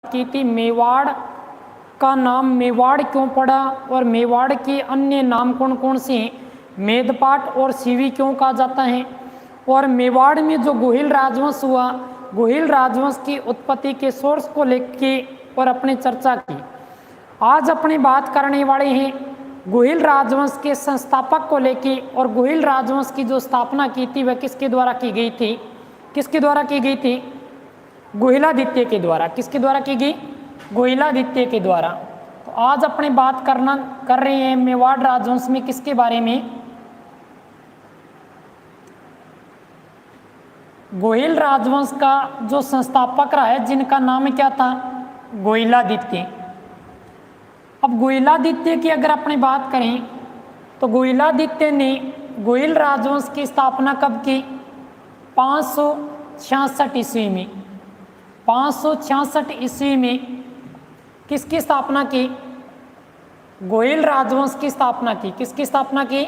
की थी मेवाड़ का नाम मेवाड़ क्यों पड़ा और मेवाड़ के अन्य नाम कौन कौन से हैं, मेदपाट और सीवी क्यों कहा जाता है, और मेवाड़ में जो गोहिल राजवंश हुआ, गोहिल राजवंश की उत्पत्ति के सोर्स को लेके और अपने चर्चा की। आज अपनी बात करने वाले हैं गोहिल राजवंश के संस्थापक को लेके, और गोहिल राजवंश की जो स्थापना की थी वह किसके द्वारा की गई थी, किसके द्वारा की गई थी, गोहिलादित्य के द्वारा। किसके द्वारा की गई, गोहिलादित्य के द्वारा। तो आज अपनी बात कर रहे हैं मेवाड़ राजवंश में किसके बारे में, गोहिल राजवंश का जो संस्थापक रहा है जिनका नाम क्या था, गोहिलादित्य। अब गोहिलादित्य की अगर अपनी बात करें तो गोहिलादित्य ने गोहिल राजवंश की स्थापना कब की, 566 ईस्वी में। 566 ईस्वी में किसकी स्थापना की, गोहिल राजवंश की स्थापना की। किसकी स्थापना की,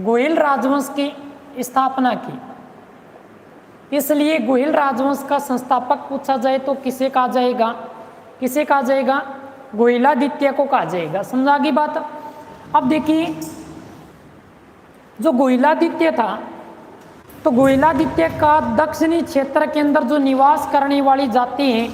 गोहिल राजवंश की स्थापना की। इसलिए गोहिल राजवंश का संस्थापक पूछा जाए तो किसे कहा जाएगा, किसे कहा जाएगा, गोहिलादित्य को कहा जाएगा। समझा गई बात। अब देखिए जो गोहिलादित्य था, तो गोहिलादित्य का दक्षिणी क्षेत्र के अंदर जो निवास करने वाली जाति है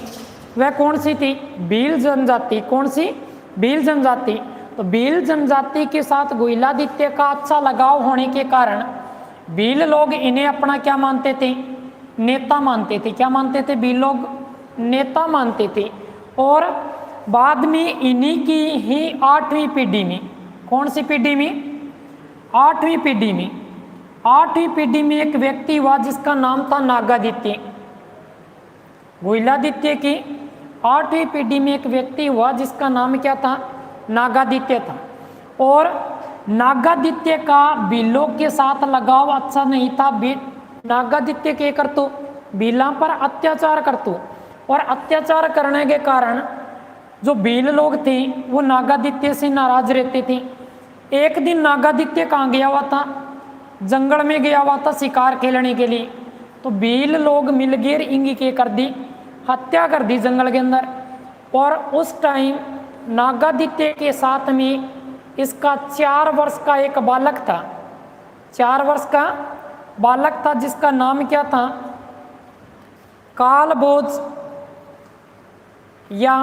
वह कौन सी थी, भील जनजाति। कौन सी, भील जनजाति। तो भील जनजाति के साथ गोहिलादित्य का अच्छा लगाव होने के कारण भील लोग इन्हें अपना क्या मानते थे, नेता मानते थे। क्या मानते थे, भील लोग नेता मानते थे। और बाद में इन्हीं की ही 8वीं पीढ़ी में, कौन सी पीढ़ी में, 8वीं पीढ़ी में, 8वीं पीढ़ी में एक व्यक्ति हुआ जिसका नाम था नागादित्य। गोहिलादित्य की 8वीं पीढ़ी में एक व्यक्ति हुआ जिसका नाम क्या था, नागादित्य था। और नागादित्य का भीलों के साथ लगाव अच्छा नहीं था। नागादित्य के करतु भीलों पर अत्याचार करतु, और अत्याचार करने के कारण जो भील लोग थे वो नागादित्य से नाराज रहते थे। एक दिन नागादित्य कहाँ गया हुआ था, जंगल में गया हुआ था शिकार खेलने के लिए। तो भील लोग मिलकर इंगी के कर दी, हत्या कर दी जंगल के अंदर। और उस टाइम नागादित्य के साथ में इसका 4 वर्ष का एक बालक था, 4 वर्ष का बालक था जिसका नाम क्या था, कालभोज, या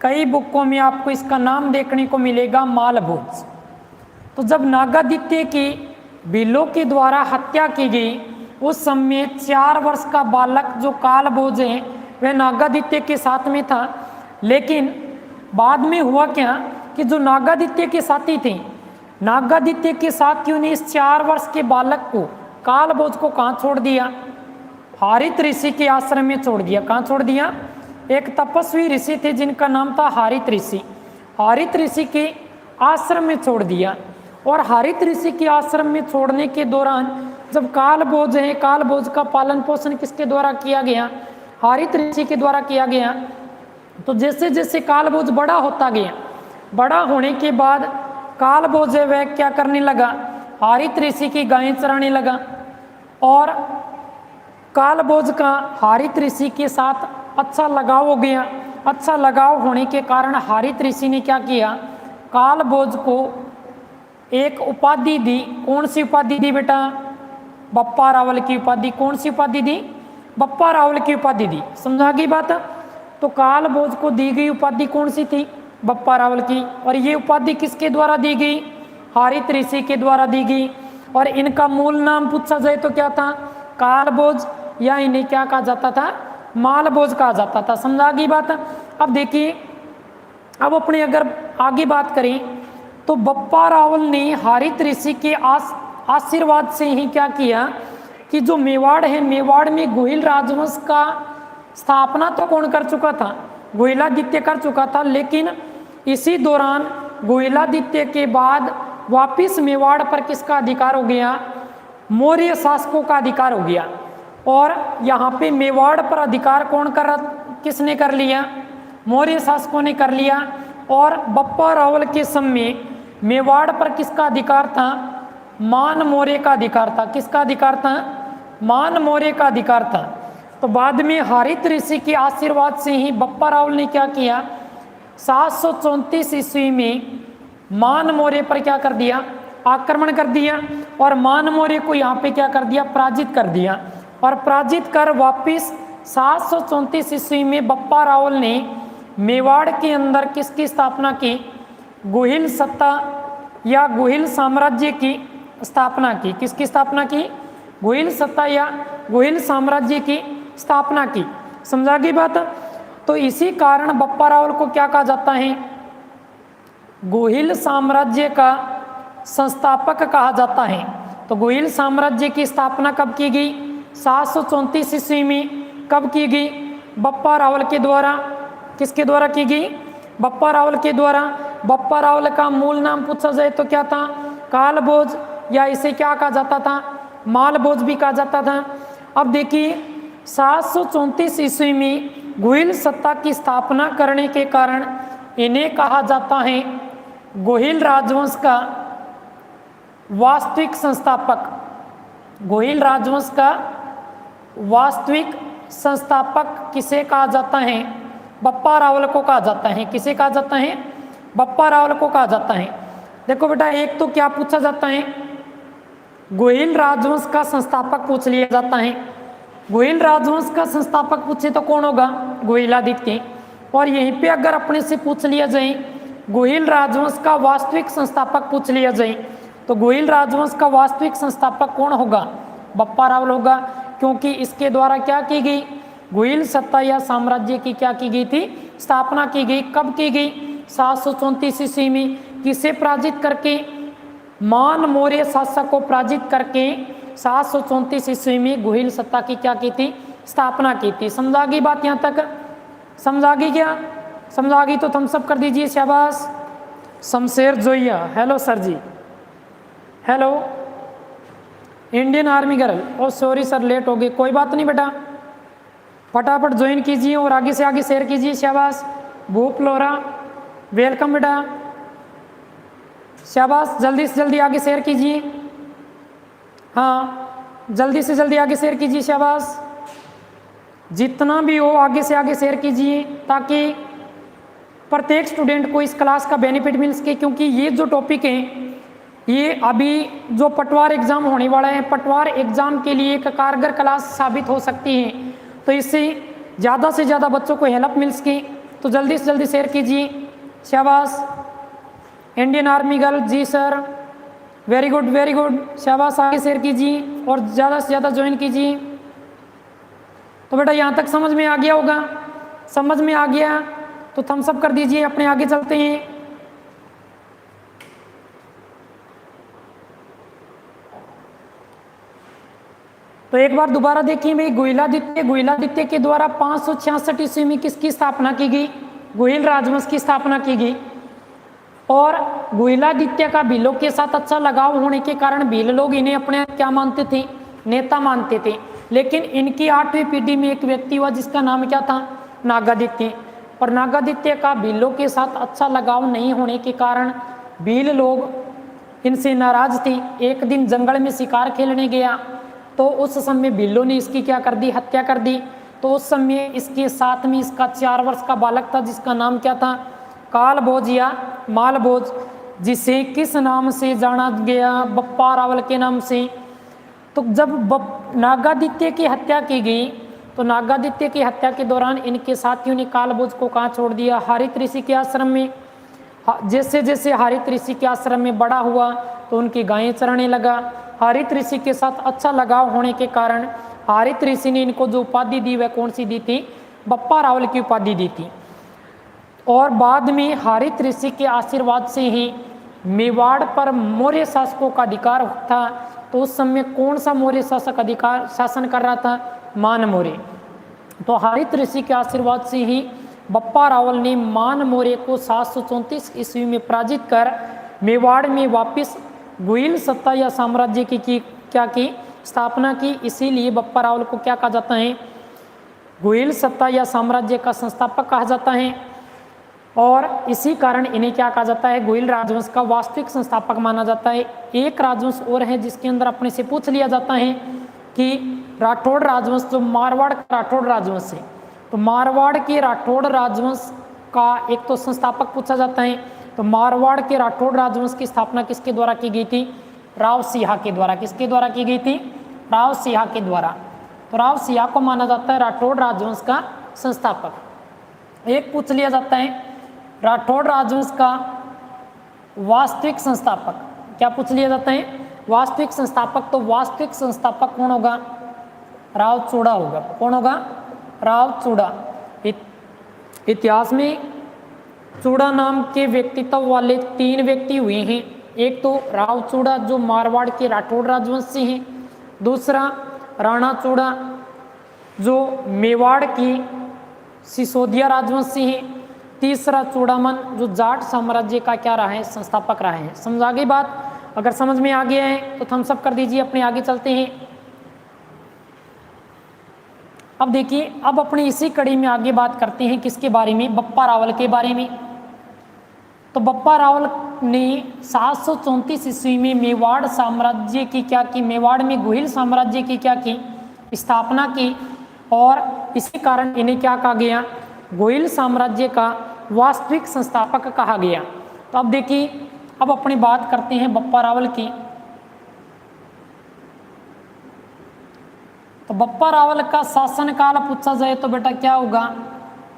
कई बुकों में आपको इसका नाम देखने को मिलेगा मालभोज। तो जब नागादित्य की भीलों के द्वारा हत्या की गई उस समय 4 वर्ष का बालक जो कालभोज है वह नागादित्य के साथ में था। लेकिन बाद में हुआ क्या कि जो नागादित्य के साथी थे, नागादित्य के साथियों ने इस 4 वर्ष के बालक को, कालभोज को कहाँ छोड़ दिया, हारित ऋषि के आश्रम में छोड़ दिया। कहाँ छोड़ दिया, एक तपस्वी ऋषि थे जिनका नाम था हारित ऋषि। हारित ऋषि के आश्रम में छोड़ दिया। और हारित ऋषि के आश्रम में छोड़ने के दौरान जब कालभोज है, कालभोज का पालन पोषण किसके द्वारा किया गया, हारित ऋषि के द्वारा किया गया। तो जैसे जैसे कालभोज बड़ा होता गया, बड़ा होने के बाद कालभोज है वह क्या करने लगा, हारित ऋषि की गायें चराने लगा। और कालभोज का हारित ऋषि के साथ अच्छा लगाव हो गया। अच्छा लगाव होने के कारण हारित ऋषि ने क्या किया, कालभोज को एक उपाधि दी। कौन सी उपाधि दी बेटा, बप्पा रावल की उपाधि। कौन सी उपाधि दी, बप्पा रावल की उपाधि दी। समझा गई बात। तो कालभोज को दी गई उपाधि कौन सी थी, बप्पा रावल की। और ये उपाधि किसके द्वारा दी गई, हारित ऋषि के द्वारा दी गई। और इनका मूल नाम पूछा जाए तो क्या था, कालभोज, या इन्हें क्या कहा जाता था, मालभोज कहा जाता था। समझा गई बात। अब देखिए, अब अपने अगर आगे बात करें तो बप्पा रावल ने हारित ऋषि के आशीर्वाद से ही क्या किया कि जो मेवाड़ है, मेवाड़ में गोहिल राजवंश का स्थापना तो कौन कर चुका था, गोहिलादित्य कर चुका था। लेकिन इसी दौरान गोहिलादित्य के बाद वापिस मेवाड़ पर किसका अधिकार हो गया, मौर्य शासकों का अधिकार हो गया। और यहाँ पे मेवाड़ पर अधिकार कौन किसने कर लिया, मौर्य शासकों ने कर लिया। और बप्पा रावल के समय मेवाड़ पर किसका अधिकार था, मान मौर्य का अधिकार था। किसका अधिकार था, मान मौर्य का अधिकार था। तो बाद में हरित ऋषि के आशीर्वाद से ही बप्पा रावल ने क्या किया, 734 ईस्वी में मान मौर्य पर क्या कर दिया, आक्रमण कर दिया और मान मौर्य को यहाँ पे क्या कर दिया, पराजित कर दिया। और पराजित कर वापिस 734 ईस्वी में बप्पा रावल ने मेवाड़ के अंदर किसकी स्थापना की, गुहिल सत्ता या गुहिल साम्राज्य की स्थापना की। किसकी स्थापना की, गुहिल सत्ता या गुहिल साम्राज्य की स्थापना की। समझा गई बात। तो इसी कारण बप्पा रावल को क्या कहा जाता है, गुहिल साम्राज्य का संस्थापक कहा जाता है। तो गुहिल साम्राज्य की स्थापना कब की गई, 734 ईस्वी में। कब की गई, बप्पा रावल के द्वारा। किसके द्वारा की गई, बप्पा रावल के द्वारा। बप्पा रावल का मूल नाम पूछा जाए तो क्या था, कालभोज, या इसे क्या कहा जाता था, मालभोज भी कहा जाता था। अब देखिए 734 ईस्वी में गुहिल सत्ता की स्थापना करने के कारण इन्हें कहा जाता है गुहिल राजवंश का वास्तविक संस्थापक। गुहिल राजवंश का वास्तविक संस्थापक किसे कहा जाता है, बप्पा रावल को कहा जाता है। किसे कहा जाता है, बप्पा रावल को कहा जाता है। देखो बेटा, एक तो क्या पूछा जाता है, गुहिल राजवंश का संस्थापक पूछ लिया जाता है। गुहिल राजवंश का संस्थापक पूछे तो कौन होगा, गुहिलादित्य। और यहीं पे अगर अपने से पूछ लिया जाए गुहिल राजवंश का वास्तविक संस्थापक पूछ लिया जाए तो गुहिल राजवंश का वास्तविक संस्थापक कौन होगा, बप्पा रावल होगा। क्योंकि इसके द्वारा क्या की गई, गुहिल सत्ता या साम्राज्य की क्या की गई थी, स्थापना की गई। कब की गई, 734 ईस्वी में। किसे पराजित करके, मान मौर्य शासक को पराजित करके 734 ईस्वी में गुहिल सत्ता की क्या की थी, स्थापना की थी। समझा गई बात यहाँ तक, समझा गई क्या, समझा गई तो थम्स अप कर दीजिए, शाबाश। शमशेर जोइया, हेलो सर जी, हेलो। इंडियन आर्मी गर्ल, ओ सॉरी सर लेट हो गई, कोई बात नहीं बेटा, फटाफट ज्वाइन कीजिए और आगे से आगे शेयर कीजिए, शाबाश। भूप लोरा, वेलकम बेटा, शाबाश। जल्दी से जल्दी आगे शेयर कीजिए, हाँ जल्दी से जल्दी आगे शेयर कीजिए, शाबाश। जितना भी हो आगे से आगे शेयर कीजिए ताकि प्रत्येक स्टूडेंट को इस क्लास का बेनिफिट मिल सके। क्योंकि ये जो टॉपिक है ये अभी जो पटवार एग्ज़ाम होने वाला है, पटवार एग्ज़ाम के लिए एक कारगर क्लास साबित हो सकती है। तो इससे ज़्यादा से ज़्यादा बच्चों को हेल्प मिल सके तो जल्दी से जल्दी शेयर कीजिए, शाबाश। इंडियन आर्मी गर्ल, जी sir, very good very good, शाबाश। आगे शेयर कीजिए और ज़्यादा से ज़्यादा ज्वाइन कीजिए। तो बेटा यहाँ तक समझ में आ गया होगा, समझ में आ गया तो थम्स अप कर दीजिए। अपने आगे चलते हैं। तो एक बार दोबारा देखिए भाई, गुहिलादित्य के द्वारा 566 ईस्वी में किसकी स्थापना की गई, गुहिल राजवंश की स्थापना की गई। और गुहिलादित्य का भीलों के साथ अच्छा लगाव होने के कारण भील लोग इन्हें अपने क्या मानते थे, नेता मानते थे। लेकिन इनकी 8वीं पीढ़ी में एक व्यक्ति हुआ जिसका नाम क्या था, नागादित्य। और नागादित्य का भीलों के साथ अच्छा लगाव नहीं होने के कारण भील लोग इनसे नाराज थे। एक दिन जंगल में शिकार खेलने गया तो उस समय भीलों ने इसकी क्या कर दी, हत्या कर दी। तो उस समय इसके साथ में इसका 4 वर्ष का बालक था जिसका नाम क्या था, कालभोज या मालभोज, जिसे किस नाम से जाना गया, बप्पा रावल के नाम से। तो जब नागादित्य की हत्या की गई तो नागादित्य की हत्या के दौरान इनके साथियों ने कालभोज को कहाँ छोड़ दिया, हरित ऋषि के आश्रम में। जैसे जैसे हरित ऋषि के आश्रम में बड़ा हुआ तो उनकी गायें चरने लगा। हरित ऋषि के साथ अच्छा लगाव होने के कारण हरित ऋषि ने इनको जो उपाधि दी वह कौन सी दी थी, बप्पा रावल की उपाधि दी थी। और बाद में हरित ऋषि के आशीर्वाद से ही मेवाड़ पर मौर्य शासकों का अधिकार था। तो उस समय कौन सा मौर्य शासक अधिकार शासन कर रहा था, मान मौर्य। तो हरित ऋषि के आशीर्वाद से ही बप्पा रावल ने मान मौर्य को 734 ईस्वी में पराजित कर मेवाड़ में वापस गुहिल सत्ता या साम्राज्य की क्या की स्थापना की। इसीलिए बप्पा रावल को क्या कहा जाता है, गुहिल सत्ता या साम्राज्य का संस्थापक कहा जाता है। और इसी कारण इन्हें क्या कहा जाता है, गुहिल राजवंश का वास्तविक संस्थापक माना जाता है। एक राजवंश और है जिसके अंदर अपने से पूछ लिया जाता है कि राठौड़ राजवंश, जो मारवाड़ का राठौड़ राजवंश है, तो मारवाड़ के राठौड़ राजवंश का एक तो संस्थापक पूछा जाता है। तो मारवाड़ के राठौड़ राजवंश की स्थापना किसके द्वारा की गई थी? राव सिंहा के द्वारा। किसके द्वारा की गई थी? राव सिंहा के द्वारा। तो राव सिंहा को माना जाता है राठौड़ राजवंश का संस्थापक। एक पूछ लिया जाता है राठौड़ राजवंश का वास्तविक संस्थापक। क्या पूछ लिया जाता है? वास्तविक संस्थापक। तो वास्तविक संस्थापक कौन होगा? राव चूड़ा होगा। कौन होगा? राव चूड़ा। इतिहास में चूड़ा नाम के व्यक्तित्व वाले 3 व्यक्ति हुए हैं। एक तो राव चूड़ा जो मारवाड़ के राठौड़ राजवंश से हैं, दूसरा राणा चूड़ा जो मेवाड़ की सिसोदिया राजवंश से है, तीसरा चूड़ामन जो जाट साम्राज्य का क्या रहा है? संस्थापक रहा है। समझ गई बात? अगर समझ में आ गया है तो थम्स अप कर दीजिए। अपने आगे चलते हैं। अब देखिए, अब अपनी इसी कड़ी में आगे बात करते हैं किसके बारे में? बप्पा रावल के बारे में। तो बप्पा रावल ने 734 ईस्वी में मेवाड़ साम्राज्य की क्या की? मेवाड़ में गुहिल साम्राज्य की क्या की? स्थापना की। और इसी कारण इन्हें क्या कहा गया? गुहिल साम्राज्य का वास्तविक संस्थापक कहा गया। तो अब देखिए, अब अपनी बात करते हैं बप्पा रावल की। तो बप्पा रावल का शासनकाल पूछा जाए तो बेटा क्या होगा?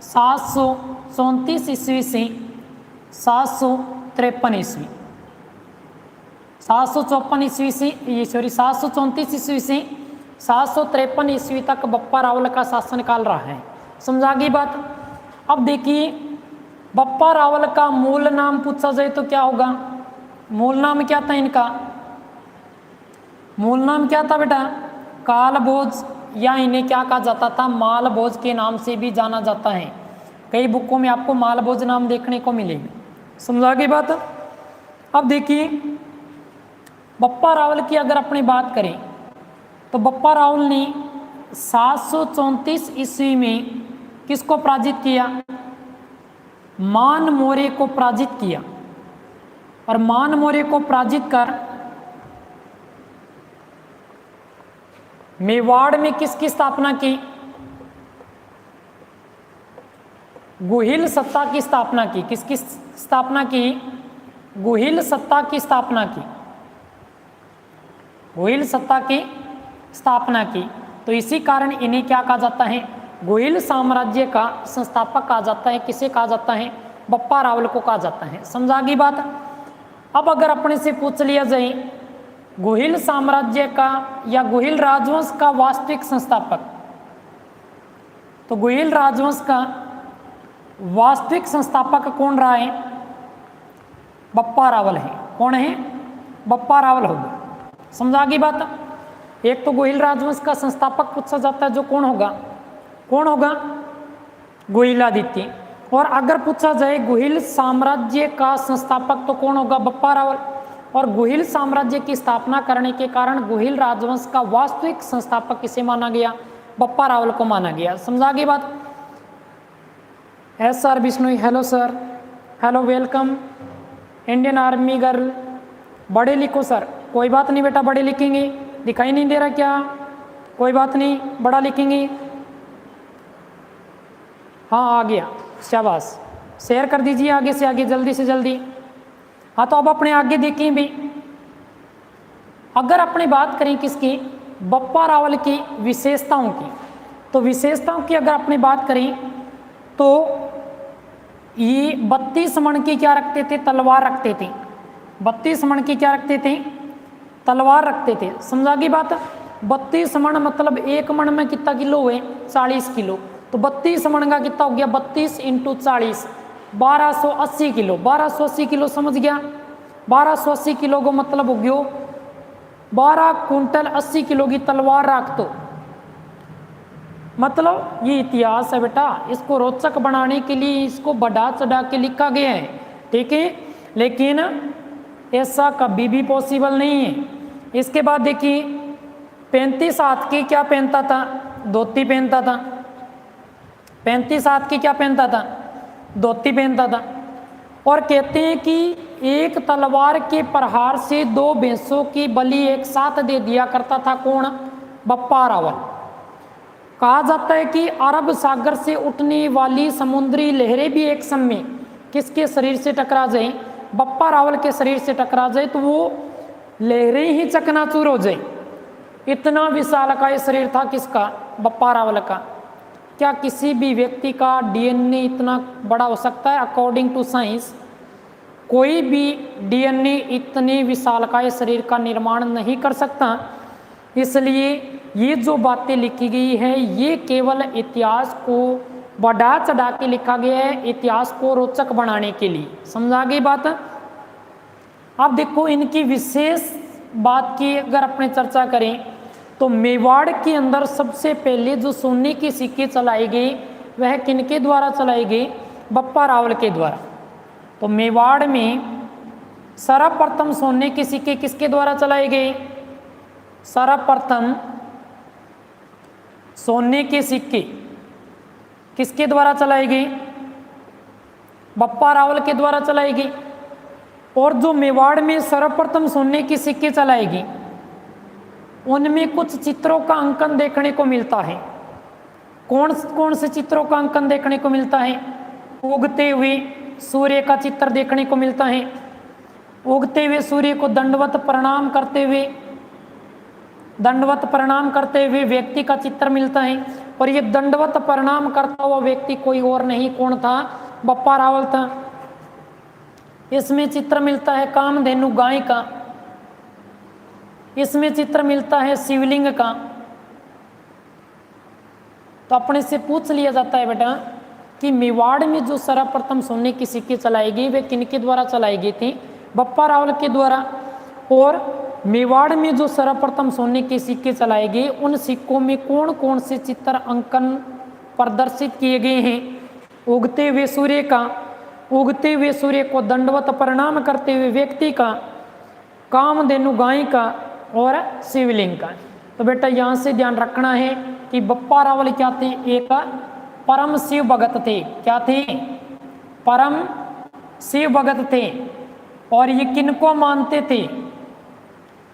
734 ईस्वी से 753 ईस्वी। 754 ईस्वी से 734 ईस्वी से 753 ईस्वी तक बप्पा रावल का शासनकाल रहा है। समझा गई बात? अब देखिए, बप्पा रावल का मूल नाम पूछा जाए तो क्या होगा? मूल नाम क्या था इनका? मूल नाम क्या था बेटा? कालभोज, या इन्हें क्या कहा जाता था? मालभोज के नाम से भी जाना जाता है। कई बुकों में आपको मालभोज नाम देखने को मिलेगी। समझा गई बात? अब देखिए, बप्पा रावल की अगर अपनी बात करें तो बप्पा रावल ने 734 ईस्वी में किसको पराजित किया? मान मौर्य को पराजित किया। और मान मौर्य को पराजित कर मेवाड़ में किसकी स्थापना की? गुहिल सत्ता की स्थापना की। किसकी स्थापना की? गुहिल सत्ता की स्थापना की। गुहिल सत्ता की स्थापना की। तो इसी कारण इन्हें क्या कहा जाता है? गुहिल साम्राज्य का संस्थापक कहा जाता है। किसे कहा जाता है? बप्पा रावल को कहा जाता है। समझा गई बात? अब अगर अपने से पूछ लिया जाए गुहिल साम्राज्य का या गुहिल राजवंश का वास्तविक संस्थापक, तो गुहिल राजवंश का वास्तविक संस्थापक कौन रहा है? बप्पा रावल है। कौन है? बप्पा रावल होगा। समझा गई बात? एक तो गुहिल राजवंश का संस्थापक पूछा जाता है जो कौन होगा? कौन होगा? गुहिलादित्य। और अगर पूछा जाए गुहिल साम्राज्य का संस्थापक तो कौन होगा? बप्पा रावल। और गुहिल साम्राज्य की स्थापना करने के कारण गुहिल राजवंश का वास्तविक संस्थापक किसे माना गया? बप्पा रावल को माना गया। समझा गई बात? S sir Bishnoi, hello sir, hello, welcome. Indian army girl, बड़े लिखो सर। कोई बात नहीं बेटा, बड़े लिखेंगे। दिखाई नहीं दे रहा क्या? कोई बात नहीं, बड़ा लिखेंगे। हाँ आ गया, शाबाश। शेयर कर दीजिए आगे से आगे, जल्दी से जल्दी। हाँ तो अब अपने आगे देखें भी, अगर अपने बात करें किसकी? बप्पा रावल की विशेषताओं की। तो विशेषताओं की अगर अपने बात करें तो ये 32 मण की क्या रखते थे? तलवार रखते थे। 32 मण की क्या रखते थे? तलवार रखते थे। समझा गई बात? 32 मण मतलब एक मण में कितना किलो हुए? 40 किलो। तो 32 मण का कितना हो गया? 32 × 40, 1280 किलो। 1280 किलो, समझ गया? 1280 किलो को मतलब हो गया 12 कुंटल 80 किलो की तलवार रख दो। मतलब ये इतिहास है बेटा, इसको रोचक बनाने के लिए इसको बढ़ा चढ़ा के लिखा गया है, ठीक है। लेकिन ऐसा कभी भी पॉसिबल नहीं है। इसके बाद देखिए 35 हाथ की क्या पहनता था? धोती पहनता था। 35 हाथ की क्या पहनता था? धोती पहनता था। और कहते हैं कि एक तलवार के प्रहार से 2 भैंसों की बलि एक साथ दे दिया करता था। कौन? बप्पा रावल। कहा जाता है कि अरब सागर से उठने वाली समुद्री लहरें भी एक समय किसके शरीर से टकरा जाए, बप्पा रावल के शरीर से टकरा जाए तो वो लहरें ही चकनाचूर हो जाए। इतना विशालकाय शरीर था किसका, बप्पा रावल का। क्या किसी भी व्यक्ति का डीएनए इतना बड़ा हो सकता है? अकॉर्डिंग टू साइंस कोई भी डीएनए इतने विशालकाय शरीर का निर्माण नहीं कर सकता। इसलिए ये जो बातें लिखी गई है ये केवल इतिहास को बढ़ा चढ़ा के लिखा गया है, इतिहास को रोचक बनाने के लिए। समझा गई बात? अब देखो इनकी विशेष बात की अगर अपने चर्चा करें तो मेवाड़ के अंदर सबसे पहले जो सोने की सिक्के चलाई गई वह किनके द्वारा चलाई गई? बप्पा रावल के द्वारा। तो मेवाड़ में सर्वप्रथम सोने के सिक्के किसके द्वारा चलाए गए? सर्वप्रथम सोने के सिक्के किसके द्वारा चलाए गए? बप्पा रावल के द्वारा चलाई गई। और जो मेवाड़ में सर्वप्रथम सोने की सिक्के चलाएगी उनमें कुछ चित्रों का अंकन देखने को मिलता है। कौन कौन से चित्रों का अंकन देखने को मिलता है? उगते हुए सूर्य का चित्र देखने को मिलता है। उगते हुए सूर्य को दंडवत प्रणाम करते हुए व्यक्ति का चित्र मिलता है। और ये दंडवत प्रणाम करता हुआ व्यक्ति कोई और नहीं, कौन था? बप्पा रावल था। इसमें चित्र मिलता है कामधेनु गाय का, इसमें चित्र मिलता है शिवलिंग का। तो अपने से पूछ लिया जाता है बेटा कि मेवाड़ में जो सर्वप्रथम सोने की सिक्के चलाई गई वे किनके द्वारा चलाई गई थी? बप्पा रावल के द्वारा। और मेवाड़ में जो सर्वप्रथम सोने के सिक्के चलाए गए उन सिक्कों में कौन कौन से चित्र अंकन प्रदर्शित किए गए हैं? उगते हुए सूर्य का, उगते हुए सूर्य को दंडवत प्रणाम करते हुए व्यक्ति का, कामधेनु गाय का और शिवलिंग का। तो बेटा यहाँ से ध्यान रखना है कि बप्पा रावल क्या थे? एक परम शिव भगत थे। क्या थे? परम शिव भगत थे। और ये किनको मानते थे?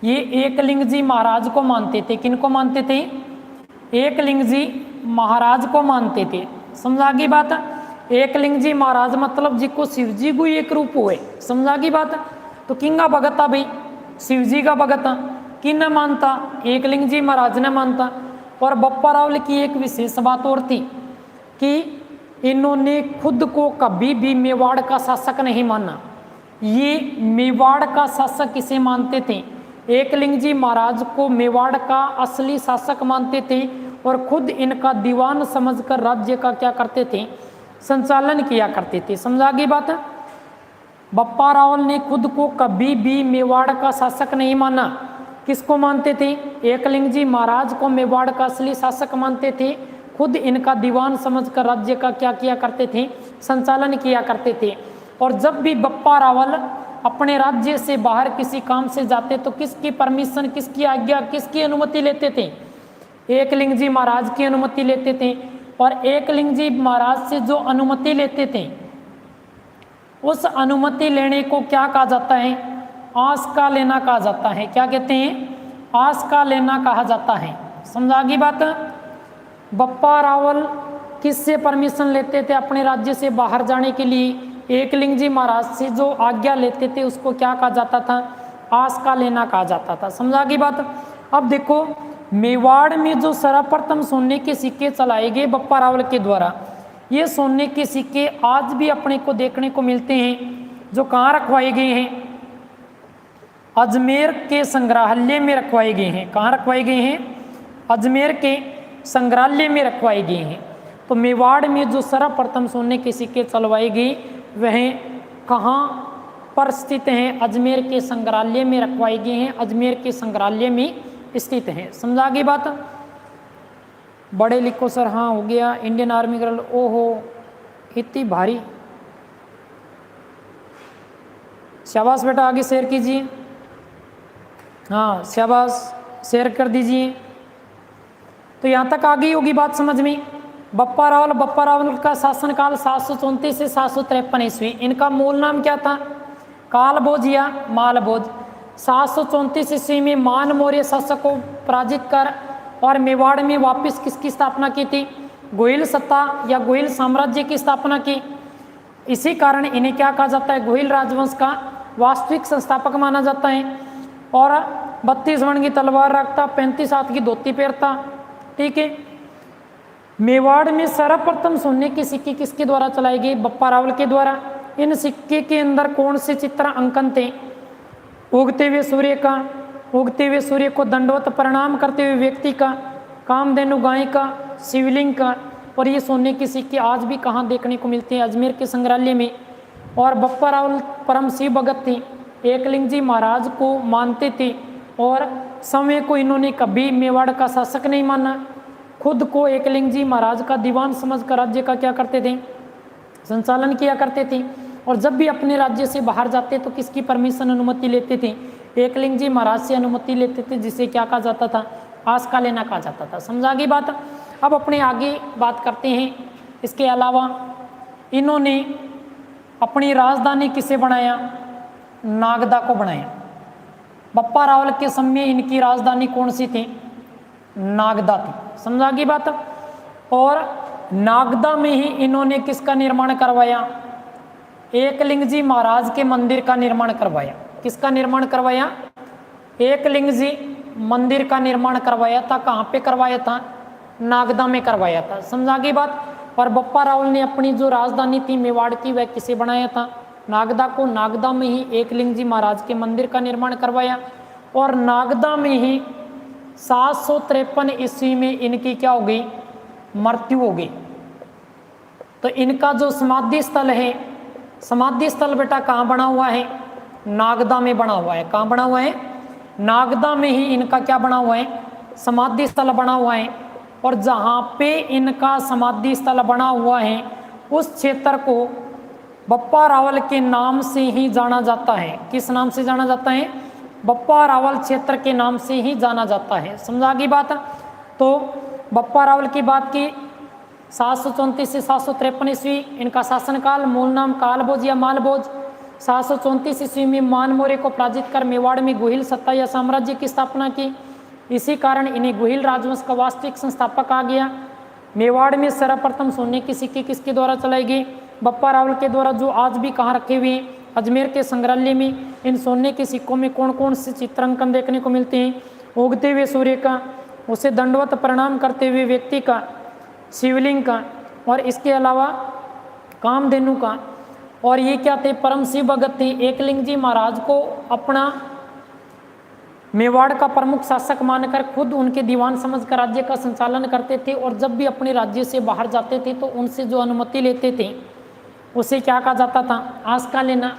ये एकलिंग जी महाराज को मानते थे। किनको मानते थे? एकलिंग जी महाराज को मानते थे। समझा गई बात? एकलिंग जी महाराज मतलब जिसको शिव जी को एक रूप हुए। समझा गई बात? तो किंगा भगत था भाई? शिव जी का भगत। किन ने मानता? एकलिंग जी महाराज ने मानता। और बप्पा रावल की एक विशेष बात और थी कि इन्होंने खुद को कभी भी मेवाड़ का शासक नहीं माना। ये मेवाड़ का शासक किसे मानते थे? एकलिंग जी महाराज को मेवाड़ का असली शासक मानते थे और खुद इनका दीवान समझकर राज्य का क्या करते थे? संचालन किया करते थे। समझा गई बात? बप्पा रावल ने खुद को कभी भी मेवाड़ का शासक नहीं माना। किसको मानते थे? एकलिंग जी महाराज को मेवाड़ का असली शासक मानते थे। खुद इनका दीवान समझकर राज्य का क्या किया करते थे? संचालन किया करते थे। और जब भी बप्पा रावल अपने राज्य से बाहर किसी काम से जाते तो किसकी परमिशन, किसकी आज्ञा, किसकी अनुमति लेते थे? एकलिंग जी महाराज की अनुमति लेते थे। और एकलिंग जी महाराज से जो अनुमति लेते थे उस अनुमति लेने को क्या कहा जाता है? आस का लेना कहा जाता है। क्या कहते हैं? आस का लेना कहा जाता है। समझा गई बात? बप्पा रावल किससे परमिशन लेते थे अपने राज्य से बाहर जाने के लिए? एकलिंग जी महाराज से जो आज्ञा लेते थे उसको क्या कहा जाता था? आस का लेना कहा जाता था। समझा गई बात? अब देखो मेवाड़ में जो सर्वप्रथम सोने के सिक्के चलाए गए बप्पा रावल के द्वारा, ये सोने के सिक्के आज भी अपने को देखने को मिलते हैं। जो कहाँ रखवाए गए हैं? अजमेर के संग्रहालय में रखवाए गए हैं। कहाँ रखवाए गए हैं? अजमेर के संग्रहालय में रखवाए गए हैं। तो मेवाड़ में जो सर्वप्रथम सोने के सिक्के चलवाए गए वह कहाँ पर स्थित हैं? अजमेर के संग्रहालय में रखवाए गए हैं। अजमेर के संग्रहालय में स्थित हैं। समझा गई बात? बड़े लिखो सर। हाँ हो गया। Indian army girl. ओहो इतनी भारी। शाबाश बेटा, आगे शेयर कीजिए। हाँ शाबाश, शेयर कर दीजिए। तो यहाँ तक आ गई होगी बात समझ में। बप्पा रावल का शासनकाल 734 से 753 ईस्वी। इनका मूल नाम क्या था? कालभोज या मालभोज। 734 ईस्वी में मान मौर्य शासक को पराजित कर और मेवाड़ में वापस किसकी स्थापना की थी? गोहिल सत्ता या गोहिल साम्राज्य की स्थापना की। इसी कारण इन्हें क्या कहा जाता है? गोहिल राजवंश का वास्तविक संस्थापक माना जाता है। और 32 वर्ण की तलवार रखता, 35 हाथ की धोती पहनता। ठीक है। मेवाड़ में सर्वप्रथम सोने की सिक्के किसके द्वारा चलाई गई? बप्पा रावल के द्वारा। इन सिक्के के अंदर कौन से चित्र अंकन थे? उगते हुए सूर्य का, उगते हुए सूर्य को दंडवत प्रणाम करते हुए व्यक्ति का, कामधेनु गाय का, शिवलिंग का। और ये सोने की सिक्के आज भी कहाँ देखने को मिलते हैं? अजमेर के संग्रहालय में। और बप्पा रावल परम शिव भगत थे, एकलिंग जी महाराज को मानते थे और समय को इन्होंने कभी मेवाड़ का शासक नहीं माना। खुद को एकलिंग जी महाराज का दीवान समझकर राज्य का क्या करते थे? संचालन किया करते थे। और जब भी अपने राज्य से बाहर जाते तो किसकी परमिशन, अनुमति लेते थे? एकलिंग जी महाराज से अनुमति लेते थे, जिसे क्या कहा जाता था? आस्का लेना कहा जाता था। समझा गई बात। अब अपने आगे बात करते हैं। इसके अलावा इन्होंने अपनी राजधानी किसे बनाया? नागदा को बनाया। बप्पा रावल के समय इनकी राजधानी कौन सी थी? नागदा थी। समझा गई बात। और नागदा में ही इन्होंने किसका निर्माण करवाया? एकलिंग जी महाराज के मंदिर का निर्माण करवाया। किसका निर्माण करवाया? एकलिंग जी मंदिर का निर्माण करवाया था। कहाँ पे करवाया था? नागदा में करवाया था। समझा गई बात। और बप्पा रावल ने अपनी जो राजधानी थी मेवाड़ की, वह किसे बनाया था? नागदा को। नागदा में ही एकलिंग जी महाराज के मंदिर का निर्माण करवाया। और नागदा में ही 753 ईस्वी में इनकी क्या हो गई? मृत्यु हो गई। तो इनका जो समाधि स्थल है, समाधि स्थल बेटा कहाँ बना हुआ है? नागदा में बना हुआ है। कहाँ बना हुआ है? नागदा में ही इनका क्या बना हुआ है? समाधि स्थल बना हुआ है। और जहाँ पे इनका समाधि स्थल बना हुआ है उस क्षेत्र को बप्पा रावल के नाम से ही जाना जाता है। किस नाम से जाना जाता है? बप्पा रावल क्षेत्र के नाम से ही जाना जाता है। समझा गई बात। तो बप्पा रावल की बात की 734 से 753 ईस्वी इनका शासनकाल। मूल नाम कालभोज या मालभोज। 734 ईस्वी में मान मौर्य को पराजित कर मेवाड़ में गोहिल सत्ता या साम्राज्य की स्थापना की। इसी कारण इन्हें गोहिल राजवंश का वास्तविक संस्थापक आ गया। मेवाड़ में सर्वप्रथम सोने की सिक्के किसके द्वारा चलाई गई? बप्पा रावल के द्वारा, जो आज भी कहाँ रखे हुए हैं? अजमेर के संग्रहालय में। इन सोने के सिक्कों में कौन कौन से चित्रांकन देखने को मिलते हैं? उगते हुए सूर्य का, उसे दंडवत प्रणाम करते हुए व्यक्ति का, शिवलिंग का, और इसके अलावा कामधेनु का। और ये क्या थे? परम शिव भगत थे। एकलिंग जी महाराज को अपना मेवाड़ का प्रमुख शासक मानकर खुद उनके दीवान समझकर राज्य का संचालन करते थे। और जब भी अपने राज्य से बाहर जाते थे तो उनसे जो अनुमति लेते थे उसे क्या कहा जाता था? आस्का लेना।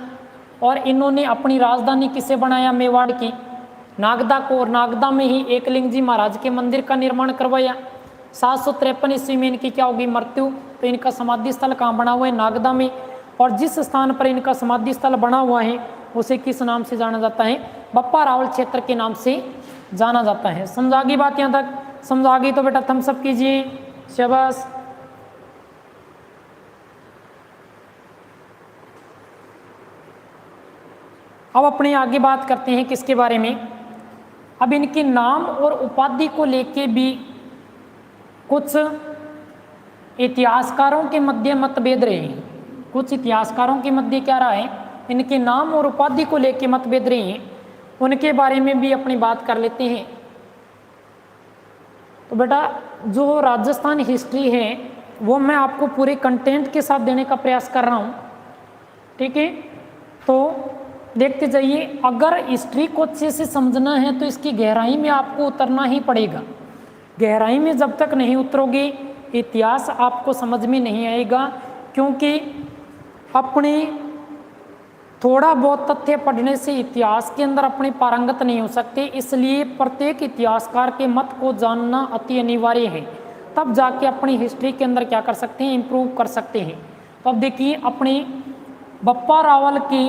और इन्होंने अपनी राजधानी किसे बनाया? मेवाड़ की, नागदा को। और नागदा में ही एकलिंग जी महाराज के मंदिर का निर्माण करवाया। 753 ईस्वी में इनकी क्या होगी? मृत्यु। तो इनका समाधि स्थल कहाँ बना हुआ है? नागदा में। और जिस स्थान पर इनका समाधि स्थल बना हुआ है उसे किस नाम से जाना जाता है? बप्पा रावल क्षेत्र के नाम से जाना जाता है। समझा गई बात? यहाँ तक समझा गई तो बेटा थम्स अप कीजिए। शाबाश। अब अपने आगे बात करते हैं किसके बारे में? अब इनके नाम और उपाधि को लेके भी कुछ इतिहासकारों के मध्य मतभेद रहे हैं। कुछ इतिहासकारों के मध्य क्या रहा है? इनके नाम और उपाधि को लेके मतभेद रहे हैं। उनके बारे में भी अपनी बात कर लेते हैं। तो बेटा जो राजस्थान हिस्ट्री है वो मैं आपको पूरे कंटेंट के साथ देने का प्रयास कर रहा हूँ। ठीक है, तो देखते जाइए। अगर हिस्ट्री को अच्छे से समझना है तो इसकी गहराई में आपको उतरना ही पड़ेगा। गहराई में जब तक नहीं उतरोगे इतिहास आपको समझ में नहीं आएगा, क्योंकि अपने थोड़ा बहुत तथ्य पढ़ने से इतिहास के अंदर अपने पारंगत नहीं हो सकते। इसलिए प्रत्येक इतिहासकार के मत को जानना अति अनिवार्य है, तब जाके अपनी हिस्ट्री के अंदर क्या कर सकते हैं? इम्प्रूव कर सकते हैं। तो अब देखिए अपने बप्पा रावल के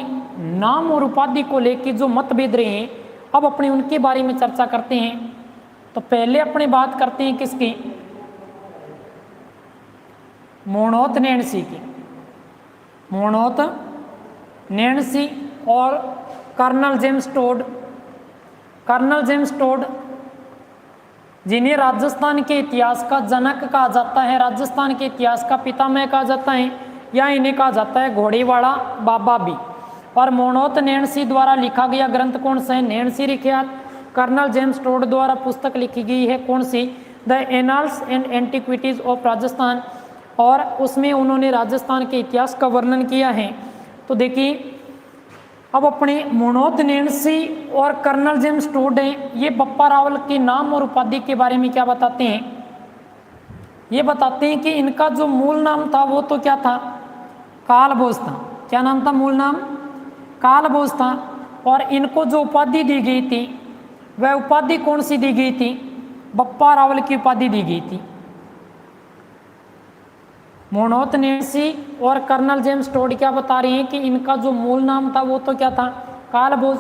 नाम और उपाधि को लेकर जो मतभेद रहे हैं, अब अपने उनके बारे में चर्चा करते हैं। तो पहले अपने बात करते हैं किसकी? मोहनोत नैणसी की। मोहनोत नैणसी और colonel James Tod. Colonel James Tod जिन्हें राजस्थान के इतिहास का जनक कहा जाता है, राजस्थान के इतिहास का पितामह कहा जाता है, या इन्हें कहा जाता है घोड़ीवाड़ा बाबा भी। और मोनोत नैणसी द्वारा लिखा गया ग्रंथ कौन सा है? Nainsi Rikhyat colonel James Tod द्वारा पुस्तक लिखी गई है कौन सी? The annals and antiquities of Rajasthan, और उसमें उन्होंने राजस्थान के इतिहास का वर्णन किया है। तो देखिए अब अपने मोनोत नैणसी और कर्नल जेम्स टोड हैं, ये बप्पा रावल के नाम और उपाधि के बारे में क्या बताते हैं? ये बताते हैं कि इनका जो मूल नाम था वो तो क्या था? कालभोज था। क्या नाम था? मूल नाम कालभोज था। और इनको जो उपाधि दी गई थी वह उपाधि कौन सी दी गई थी? बप्पा रावल की उपाधि दी गई थी। मोनोत नैणसी और कर्नल जेम्स टोड क्या बता रहे हैं कि इनका जो मूल नाम था वो तो क्या था? कालभोज,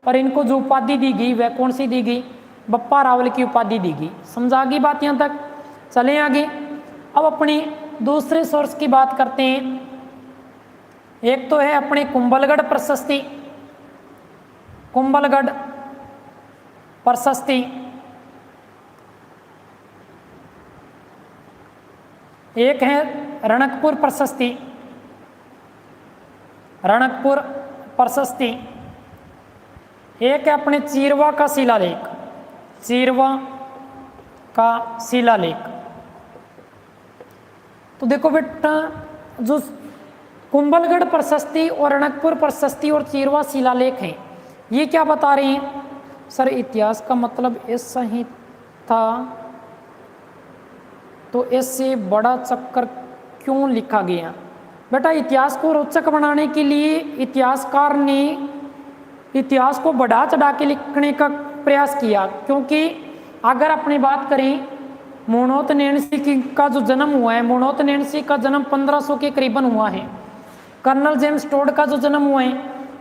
और इनको जो उपाधि दी गई वह कौन सी दी गई? बप्पा रावल की उपाधि दी गई। समझा गई बात यहाँ तक? चलें आगे। अब अपने दूसरे सोर्स की बात करते हैं। एक तो है अपने कुंभलगढ़ प्रशस्ति, कुंभलगढ़ प्रशस्ति। एक है रणकपुर प्रशस्ति, रणकपुर प्रशस्ति। एक है अपने चीरवा का शिलालेख, चीरवा का शिलालेख। तो देखो बेटा, जो कुंभलगढ़ प्रशस्ति और रणकपुर प्रशस्ति और चीरवा शिलालेख हैं, ये क्या बता रहे हैं? सर इतिहास का मतलब ऐसा ही था, तो इससे बड़ा चक्कर क्यों लिखा गया? बेटा इतिहास को रोचक बनाने के लिए इतिहासकार ने इतिहास को बढ़ा चढ़ा के लिखने का प्रयास किया। क्योंकि अगर अपनी बात करें मोनोत नैणसी का जो जन्म हुआ है, मोनोत नैणसी का जन्म 1500 के करीबन हुआ है। कर्नल जेम्स टोड का जो जन्म हुआ है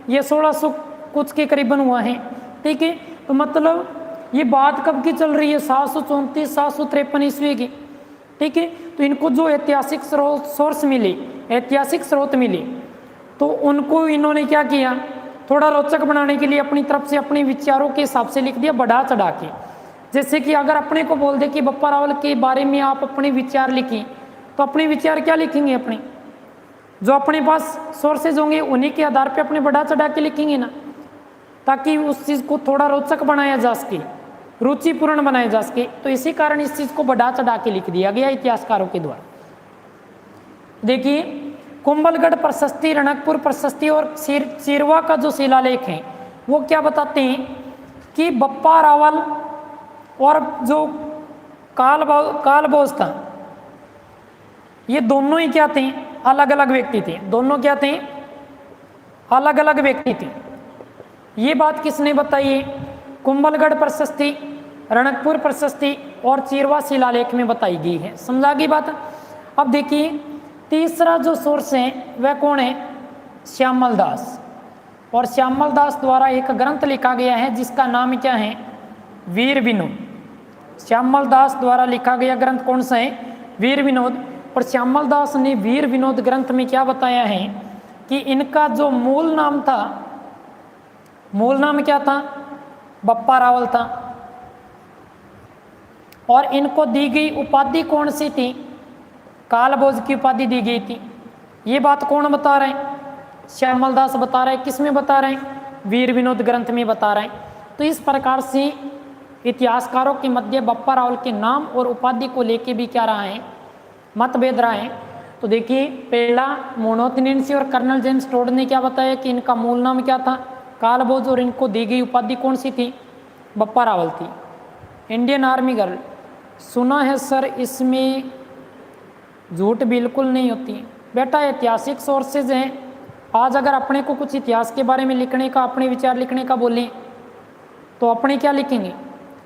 ये 1600 कुछ के करीबन हुआ है। ठीक है, तो मतलब ये बात कब की चल रही है? 734 753 ईस्वी की। ठीक है, तो इनको जो ऐतिहासिक सोर्स मिले, ऐतिहासिक स्रोत मिले, तो उनको इन्होंने क्या किया? थोड़ा रोचक बनाने के लिए अपनी तरफ से अपने विचारों के हिसाब से लिख दिया, बढ़ा चढ़ा के। जैसे कि अगर अपने को बोल दे कि बप्पा रावल के बारे में आप अपने विचार लिखें, तो अपने विचार क्या लिखेंगे? अपने जो अपने पास सोर्सेज होंगे उन्हीं के आधार पे अपने बढ़ा चढ़ा के लिखेंगे ना, ताकि उस चीज़ को थोड़ा रोचक बनाया जा सके, रुचिपूर्ण बनाया जा सके। तो इसी कारण इस चीज़ को बढ़ा चढ़ा के लिख दिया गया इतिहासकारों के द्वारा। देखिए कुंभलगढ़ प्रशस्ति, रणकपुर प्रशस्ति और चीरवा का जो शिलालेख है वो क्या बताते हैं कि बप्पा रावल और जो कालभोज था, ये दोनों ही क्या थे? अलग अलग व्यक्ति थे। दोनों क्या थे? अलग अलग व्यक्ति थे। ये बात किसने बताई है? कुंभलगढ़ प्रशस्ति, रणकपुर प्रशस्ति और चीरवा शिलालेख में बताई गई है। समझा गई बात? अब देखिए तीसरा जो सोर्स है वह कौन है? श्यामल दास। और श्यामल दास द्वारा एक ग्रंथ लिखा गया है जिसका नाम क्या है? वीर विनोद। श्यामल दास द्वारा लिखा गया ग्रंथ कौन सा है? वीर विनोद। और श्यामल दास ने वीर विनोद ग्रंथ में क्या बताया है कि इनका जो मूल नाम था, मूल नाम क्या था? बप्पा रावल था। और इनको दी गई उपाधि कौन सी थी? कालभोज की उपाधि दी गई थी। ये बात कौन बता रहे हैं? श्यामल दास बता रहे हैं। किस में बता रहे हैं? वीर विनोद ग्रंथ में बता रहे हैं। तो इस प्रकार से इतिहासकारों के मध्य बप्पा रावल के नाम और उपाधि को लेके भी क्या रहा है? मतभेद रहा है। तो देखिए पहला मोनोत नैणसी और कर्नल जेम्स टोड ने क्या बताया कि इनका मूल नाम क्या था? कालभोज, और इनको दी गई उपाधि कौन सी थी? बप्पा रावल थी। इंडियन आर्मी गर्ल, सुना है सर इसमें झूठ बिल्कुल नहीं होती। बेटा ऐतिहासिक सोर्सेज हैं। आज अगर अपने को कुछ इतिहास के बारे में लिखने का, अपने विचार लिखने का बोलें तो अपने क्या लिखेंगे?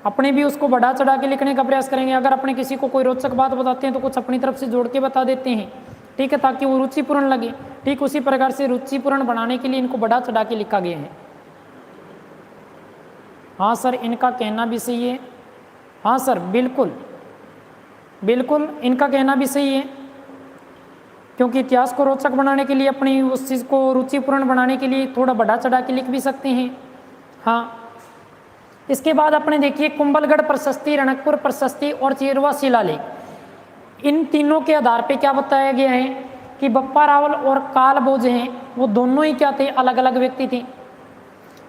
अपने भी उसको बढ़ा चढ़ा के लिखने का प्रयास करेंगे। अगर अपने किसी को कोई रोचक बात बताते हैं तो कुछ अपनी तरफ से जोड़ के बता देते हैं, ठीक है, ताकि वो रुचिपूर्ण लगे। ठीक उसी प्रकार से रुचिपूर्ण बनाने के लिए इनको बढ़ा चढ़ा के लिखा गया है। हाँ सर, इनका कहना भी सही है। हाँ सर, बिल्कुल बिल्कुल इनका कहना भी सही है, क्योंकि इतिहास को रोचक बनाने के लिए, अपनी उस चीज़ को रुचिपूर्ण बनाने के लिए थोड़ा बढ़ा चढ़ा के लिख भी सकते हैं। हाँ, इसके बाद अपने देखिए कुंभलगढ़ प्रशस्ति, रणकपुर प्रशस्ति और चिरवा शिलालेख, इन तीनों के आधार पे क्या बताया गया है कि बप्पा रावल और कालभोज हैं वो दोनों ही क्या थे, अलग अलग व्यक्ति थे।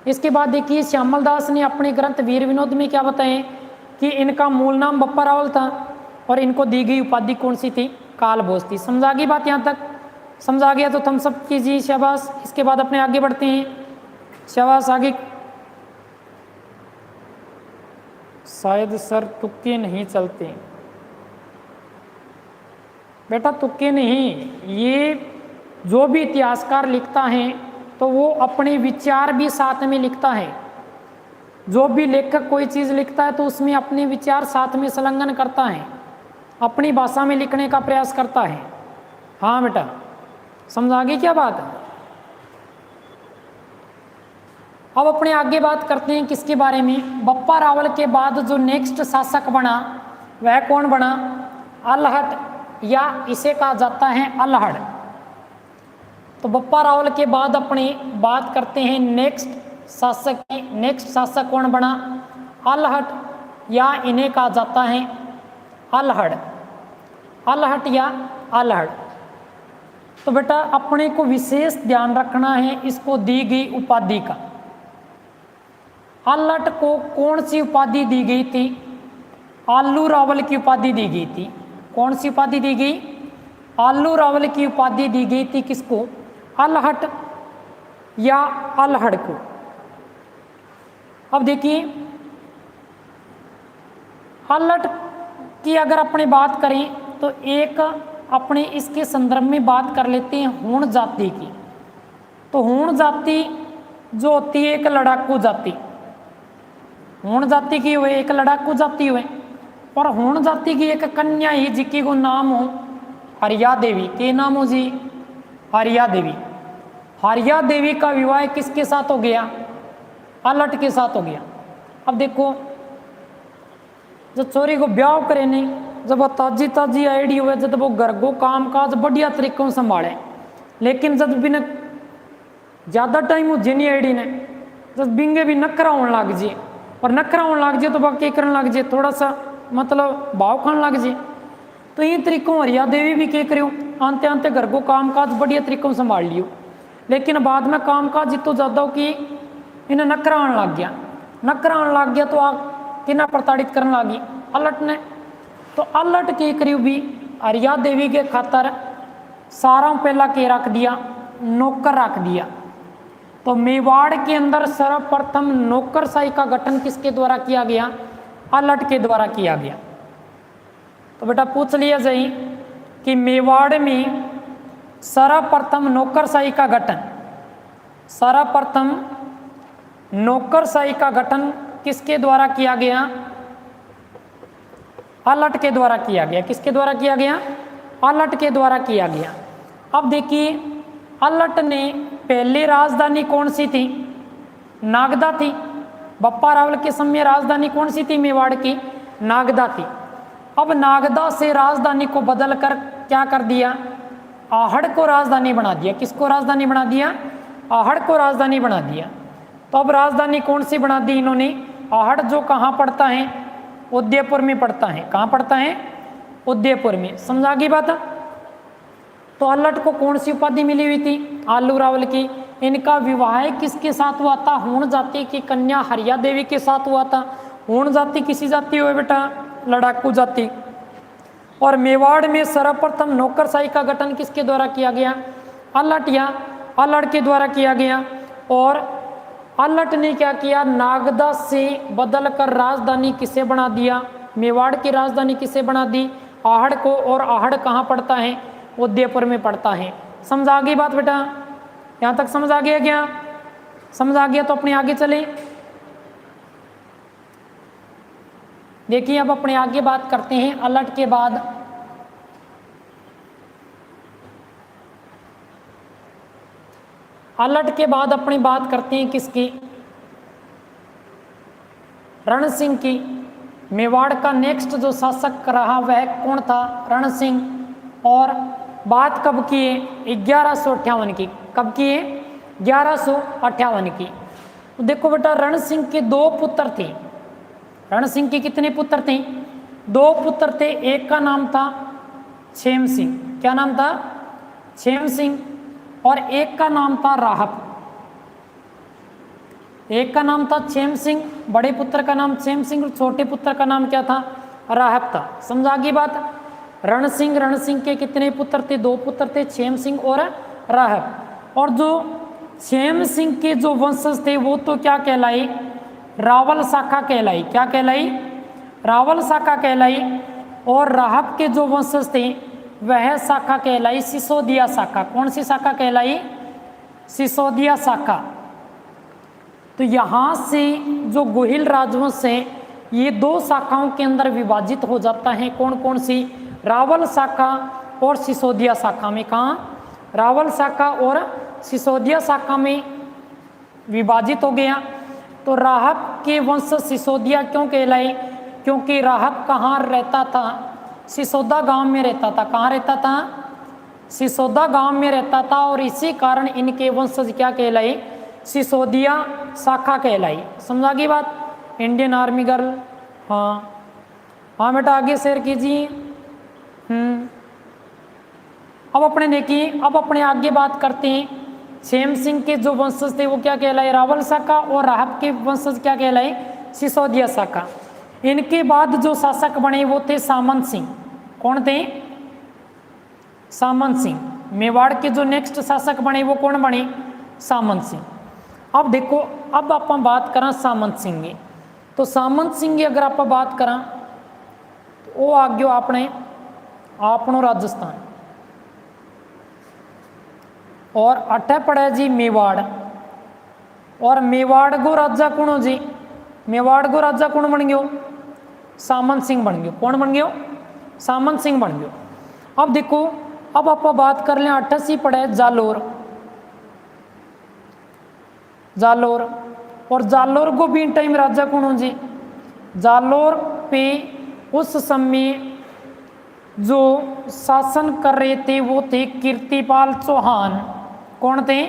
इसके बाद देखिए श्यामल दास ने अपने ग्रंथ वीर विनोद में क्या बताए कि इनका मूल नाम बप्पा रावल था और इनको दी गई उपाधि कौन सी थी, कालभोज थी। समझा गई बात, यहाँ तक समझा गया तो थम्स अप कीजिए, शाबाश। इसके बाद अपने आगे बढ़ते हैं, शाबाश। आगे शायद सर तुक्के नहीं चलते, बेटा तुक्के नहीं, ये जो भी इतिहासकार लिखता है तो वो अपने विचार भी साथ में लिखता है। जो भी लेखक कोई चीज़ लिखता है तो उसमें अपने विचार साथ में संलग्न करता है, अपनी भाषा में लिखने का प्रयास करता है। हाँ बेटा, समझा गई क्या बात है। अब अपने आगे बात करते हैं किसके बारे में, बप्पा रावल के बाद जो नेक्स्ट शासक बना वह कौन बना, अल्हड़, या इसे कहा जाता है अल्हड़। तो बप्पा रावल के बाद अपनी बात करते हैं नेक्स्ट शासक की। नेक्स्ट शासक कौन बना, अल्हड़, या इन्हें कहा जाता है अल्हड़, अल्हड़ या अल्हड़। तो बेटा अपने को विशेष ध्यान रखना है इसको दी गई उपाधि का। अल्हड़ को कौन सी उपाधि दी गई थी, आलू रावल की उपाधि दी गई थी। कौन सी उपाधि दी गई, आलू रावल की उपाधि दी गई थी किसको, अल्हड़ या अल्हड़ को। अब देखिए अल्हड़ की अगर अपने बात करें तो एक अपने इसके संदर्भ में बात कर लेते हैं हूण जाति की। तो हूण जाति जो होती है एक लड़ाकू जाति, हूण जाति की हुए एक लड़ाकू जाति हुए, और हूण जाति की एक कन्या ही जिसकी को नाम हो हरिया देवी। के नाम हो जी, हरिया देवी। हरिया देवी का विवाह किसके साथ हो गया, अल्हड़ के साथ हो गया। अब देखो जब चोरी को ब्याह करे नहीं, जब वो ताजी ताजी आईडी हुए, जब वो घर को काम काज बढ़िया तरीकों से संभाले, लेकिन जब बिना ज़्यादा टाइम हो जेनी आईडी ने जब बिंगे भी नखरा होने लग जाए, और नखरा होने लग जाए तो बाकी करने लग जाए, थोड़ा सा मतलब भाव खाने लग जाए। तो ये तरीकों हरिया देवी भी क्या करो, आते आते घर को काम काज बढ़िया तरीकों से संभाल लियो, लेकिन बाद में काम काज जितो ज़्यादा हो कि इन्हें नखरा आने लग गया। नखरा आने लग गया तो आप किना प्रताड़ित करने लगी अल्हड़ ने। तो अल्हड़ के करीब भी हरिया देवी के खातर सारा पहला के रख दिया, नौकर रख दिया। तो मेवाड़ के अंदर सर्वप्रथम नौकरशाही का गठन किसके द्वारा किया गया, अल्हड़ के द्वारा किया गया। तो बेटा पूछ लिया जाए कि मेवाड़ में सर्वप्रथम नौकरशाही का गठन, सर्वप्रथम नौकरशाही का गठन किसके द्वारा किया गया, अल्हड़ के द्वारा किया गया। किसके द्वारा किया गया, अल्हड़ के द्वारा किया गया। अब देखिए अल्हड़ ने पहले राजधानी कौन सी थी, नागदा थी। बप्पा रावल के समय राजधानी कौन सी थी मेवाड़ की, नागदा थी। अब नागदा से राजधानी को बदल कर क्या कर दिया, आहड़ को राजधानी बना दिया। किसको राजधानी बना दिया, आहड़ को राजधानी बना दिया। तो अब राजधानी कौन सी बना दी इन्होंने, आहड़ जो कहाँ पड़ता है, उदयपुर में पड़ता है। कहाँ पड़ता है, उदयपुर में। समझा गई बात। तो अल्हड़ को कौन सी उपाधि मिली हुई थी, आलू रावल की। इनका विवाह किसके साथ हुआ था, हूण जाति की कन्या हरिया देवी के साथ हुआ था। हूण जाति किसी जाति हुए बेटा, लड़ाकू जाति। और मेवाड़ में सर्वप्रथम नौकरशाही का गठन किसके द्वारा किया गया, अल्हड़ या अल्हड़ के द्वारा किया गया। और अल्हड़ ने क्या किया, नागदा से बदल कर राजधानी किसे बना दिया, मेवाड़ की राजधानी किसे बना दी, आहड़ को। और आहड़ कहाँ पड़ता है, उदयपुर में पड़ता है। समझ आ गई बात बेटा, यहाँ तक समझ आ गया क्या, समझ आ गया तो अपने आगे चले। देखिए अब अपने आगे बात करते हैं अल्हड़ के बाद। अल्हड़ के बाद अपनी बात करते हैं किसकी, रण सिंह की। मेवाड़ का नेक्स्ट जो शासक रहा वह कौन था, रण सिंह। और बात कब की है, 1158 की। कब की है, 1158 की। तो देखो बेटा रण सिंह के दो पुत्र थे, रण सिंह के कितने पुत्र थे? 2 पुत्र थे। एक का नाम था क्षेम सिंह, क्या नाम था? क्षेम सिंह। और एक का नाम था राहब। एक का नाम था क्षेम सिंह, बड़े पुत्र का नाम क्षेम सिंह, और छोटे पुत्र का नाम क्या था? राहब था। समझा गई बात? रण सिंह के कितने पुत्र थे? 2 पुत्र थे, क्षेम सिंह और राहब। और जो क्षेम सिंह के जो वंशज थे वो तो क्या कहलाई? रावल शाखा कहलाई। क्या कहलाई? रावल शाखा कहलाई। और राहब के जो वंशज थे वह शाखा कहलाई सिसोदिया शाखा। कौन सी शाखा कहलाई? सिसोदिया शाखा। तो यहाँ से जो गोहिल राजवंश है ये 2 शाखाओं के अंदर विभाजित हो जाता है। कौन कौन सी? रावल शाखा और सिसोदिया शाखा में। कहाँ? रावल शाखा और सिसोदिया शाखा में विभाजित हो गया। तो राहब के वंश सिसोदिया क्यों कहलाए? क्योंकि राहब कहाँ रहता था? सिसोदा गांव में रहता था। कहाँ रहता था? सिसोदा गांव में रहता था। और इसी कारण इनके वंशज क्या कहलाए? सिसोदिया शाखा कहलाई। समझा गई बात? Indian army girl. हाँ हाँ बेटा आगे शेयर कीजिए। अब अपने देखिए, अब अपने आगे बात करते हैं। क्षेम सिंह के जो वंशज थे वो क्या कहलाए? रावल शाखा। और राहब के वंशज क्या कहलाए? सिसोदिया शाखा। इनके बाद जो शासक बने वो थे सामंत सिंह। कौन थे? सामंत सिंह। मेवाड़ के जो नेक्स्ट शासक बने वो कौन बने? सामंत सिंह। अब देखो, अब आप बात करा सामंत सिंह की, तो सामंत सिंह की अगर आप बात करा तो वो आ गयो आपने आपनो राजस्थान। और अठे पड़े जी मेवाड़। और मेवाड़ को राजा कौन हो जी? मेवाड़ को राजा कौन बन गयो? सामंत सिंह बन गयो। कौन बन गयो? सामंत सिंह बन गयो। अब देखो, अब आप बात कर लें 88 पड़े जालोर। जालोर। और जालोर को भी टाइम राजा कौन हो जी? जालोर पे उस समय जो शासन कर रहे थे वो थे कीर्तिपाल चौहान। कौन थे?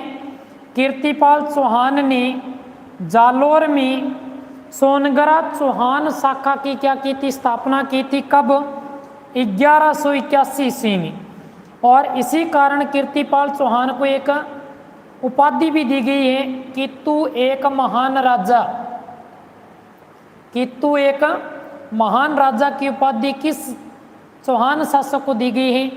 कीर्तिपाल चौहान ने जालोर में सोनगरा चौहान शाखा की क्या की थी? स्थापना की थी। कब? 1181 ईस्वी में। और इसी कारण कीर्तिपाल चौहान को एक उपाधि भी दी गई है कि तू एक महान राजा। कि तू एक महान राजा की उपाधि किस चौहान शासक को दी गई है?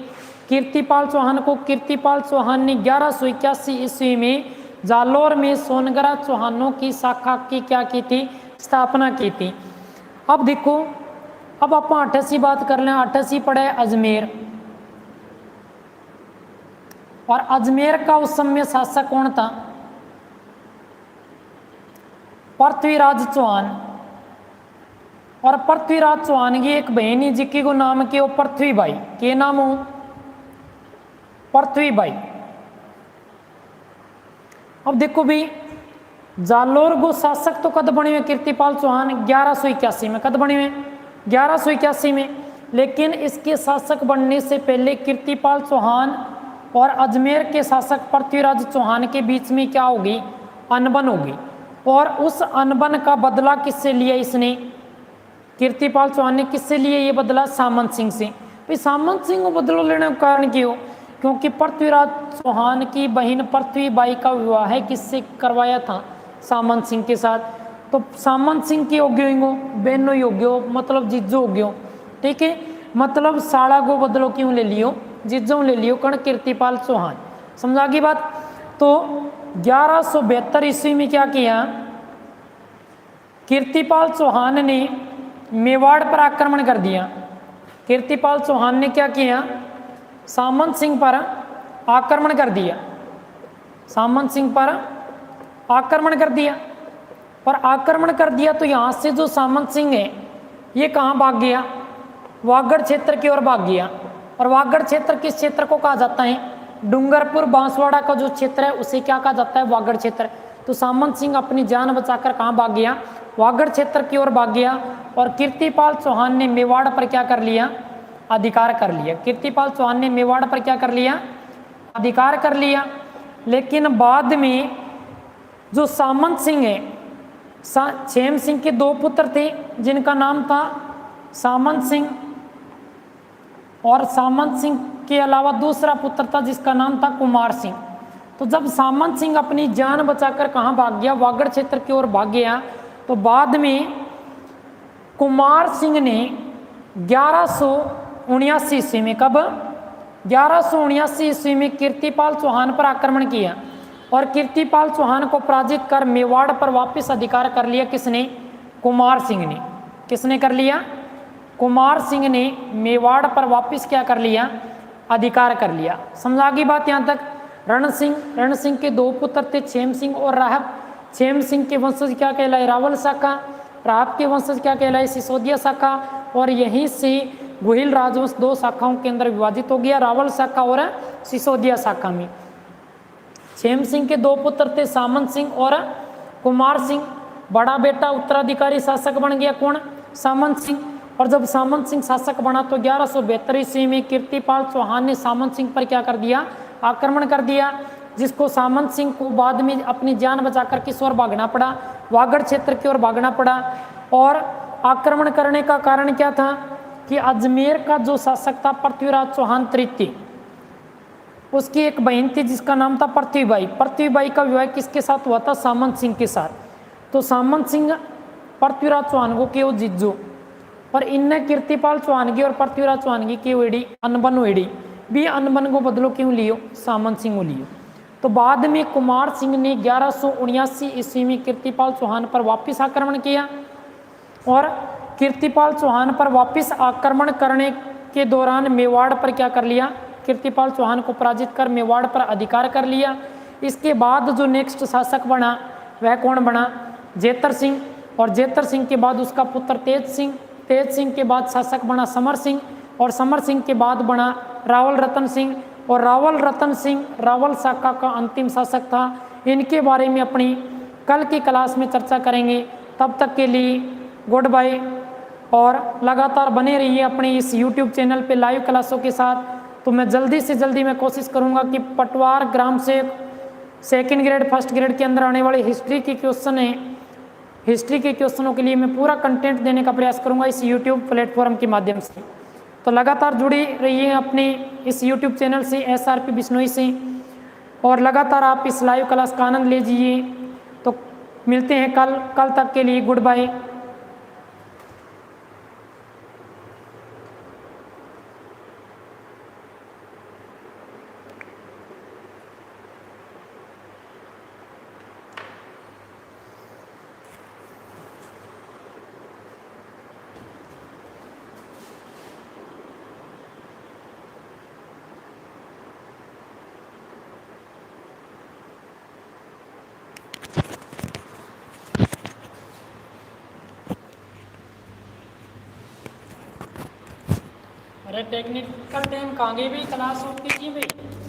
कीर्तिपाल चौहान को। कीर्तिपाल चौहान ने 1181 ईस्वी में जालोर में सोनगरा चौहानों की शाखा की क्या की थी? स्थापना की थी। अब देखो, अब आप 88 बात कर लें। 88 पड़े अजमेर। और अजमेर का उस समय शासक कौन था? पृथ्वीराज चौहान। और पृथ्वीराज चौहान की एक बहन ही जिक्की को नाम के वो पृथ्वीबाई। के नाम हो? पृथ्वीबाई। अब देखो भी, जालोर को शासक तो कद बने हुए कीर्तिपाल चौहान? 1181 में। कद बने हुए? 1181 में। लेकिन इसके शासक बनने से पहले कीर्तिपाल चौहान और अजमेर के शासक पृथ्वीराज चौहान के बीच में क्या होगी? अनबन होगी। और उस अनबन का बदला किससे लिया इसने? कीर्तिपाल चौहान ने किससे लिए ये बदला? सामंत सिंह से। भाई सामंत सिंह को बदला लेने का कारण क्यों? क्योंकि पृथ्वीराज चौहान की बहन पृथ्वीबाई का विवाह किससे करवाया था? सामंत सिंह के साथ। तो सामंत सिंह की योग्य हो, बहनो योग्य हो, मतलब जीजो हो गयो। ठीक है, मतलब साड़ा को बदलो क्यों ले लियो? जीजो ले लियो कण कीर्तिपाल चौहान। समझा की बात? तो 1172 ईस्वी में क्या किया? कीर्तिपाल चौहान ने मेवाड़ पर आक्रमण कर दिया। कीर्तिपाल चौहान ने क्या किया? सामंत सिंह पर आक्रमण कर दिया। सामंत सिंह पर आक्रमण कर दिया। और आक्रमण कर दिया तो यहाँ से जो सामंत सिंह है ये कहाँ भाग गया? वागड़ क्षेत्र की ओर भाग गया। और वागड़ क्षेत्र किस क्षेत्र को कहा जाता है? डूंगरपुर बांसवाड़ा का जो क्षेत्र है उसे क्या कहा जाता है? वागड़ क्षेत्र। तो सामंत सिंह अपनी जान बचाकर कहाँ भाग गया? वागड़ क्षेत्र की ओर भाग गया। और कीर्तिपाल चौहान ने मेवाड़ पर क्या कर लिया? अधिकार कर लिया। कीर्तिपाल चौहान ने मेवाड़ पर क्या कर लिया? अधिकार कर लिया। लेकिन बाद में जो सामंत सिंह है, क्षेम सिंह के दो पुत्र थे जिनका नाम था सामंत सिंह, और सामंत सिंह के अलावा दूसरा पुत्र था जिसका नाम था कुमार सिंह। तो जब सामंत सिंह अपनी जान बचाकर कहाँ भाग गया, वागड़ क्षेत्र की ओर भाग गया, तो बाद में कुमार सिंह ने 1179 ईस्वी में, कब 1179 ईस्वी में कीर्तिपाल चौहान पर आक्रमण किया और कीर्तिपाल चौहान को पराजित कर मेवाड़ पर वापस अधिकार कर लिया। किसने? कुमार सिंह ने। किसने कर लिया? कुमार सिंह ने मेवाड़ पर वापस क्या कर लिया? अधिकार कर लिया। समझा गई बात यहाँ तक? रण सिंह के दो पुत्र थे, क्षेम सिंह और राहब। क्षेम सिंह के वंशज क्या कहलाए? रावल शाखा। राहब के वंशज क्या कहलाए? सिसोदिया शाखा। और यहीं से गुहिल राजवंश दो शाखाओं के अंदर विभाजित हो गया, रावल शाखा और सिसोदिया शाखा में। क्षेम सिंह के दो पुत्र थे, सामंत सिंह और कुमार सिंह। बड़ा बेटा उत्तराधिकारी शासक बन गया, कौन? सामंत सिंह। और जब सामंत सिंह शासक बना तो 1172 ईस्वी में कीर्तिपाल चौहान ने सामंत सिंह पर क्या कर दिया? आक्रमण कर दिया, जिसको सामंत सिंह को बाद में अपनी जान बचाकर किस ओर भागना पड़ा? वागड़ क्षेत्र की ओर भागना पड़ा। और आक्रमण करने का कारण क्या था कि अजमेर का जो शासक था पृथ्वीराज चौहान तृतीय, उसकी एक बहन थी जिसका नाम था पृथ्वीबाई। पृथ्वीबाई का विवाह किसके साथ हुआ था? सामंत सिंह के साथ। तो सामंत सिंह पृथ्वीराज चौहान को क्यों जीजू, और इनने कीर्तिपाल चौहान की और पृथ्वीराज चौहान की वेड़ी अनबन वेड़ी भी अनबन को बदलो क्यों लियो? सामंत सिंह को लियो। तो बाद में कुमार सिंह ने 1179 ईस्वी में कीर्तिपाल चौहान पर वापस आक्रमण किया, और कीर्तिपाल चौहान पर वापस आक्रमण करने के दौरान मेवाड़ पर क्या कर लिया? कीर्तिपाल चौहान को पराजित कर मेवाड़ पर अधिकार कर लिया। इसके बाद जो नेक्स्ट शासक बना वह कौन बना? जेतर सिंह। और जेतर सिंह के बाद उसका पुत्र तेज सिंह। तेज सिंह के बाद शासक बना समर सिंह, और समर सिंह के बाद बना रावल रतन सिंह। और रावल रतन सिंह रावल शाखा का अंतिम शासक था। इनके बारे में अपनी कल की क्लास में चर्चा करेंगे। तब तक के लिए गुड बाय, और लगातार बने रहिए अपने इस YouTube चैनल पे लाइव क्लासों के साथ। तो मैं जल्दी से जल्दी मैं कोशिश करूँगा कि पटवार ग्राम से सेकंड ग्रेड फर्स्ट ग्रेड के अंदर आने वाले हिस्ट्री के क्वेश्चन हैं, हिस्ट्री के क्वेश्चनों के लिए मैं पूरा कंटेंट देने का प्रयास करूंगा इस YouTube प्लेटफॉर्म के माध्यम से। तो लगातार जुड़ी रहिए अपने इस YouTube चैनल से SRP बिश्नोई से, और लगातार आप इस लाइव क्लास का आनंद लीजिए। तो मिलते हैं कल तक के लिए गुड बाय। अरे टेक्निकल टाइम कहाँ गई भाई? क्लास होती थी भाई।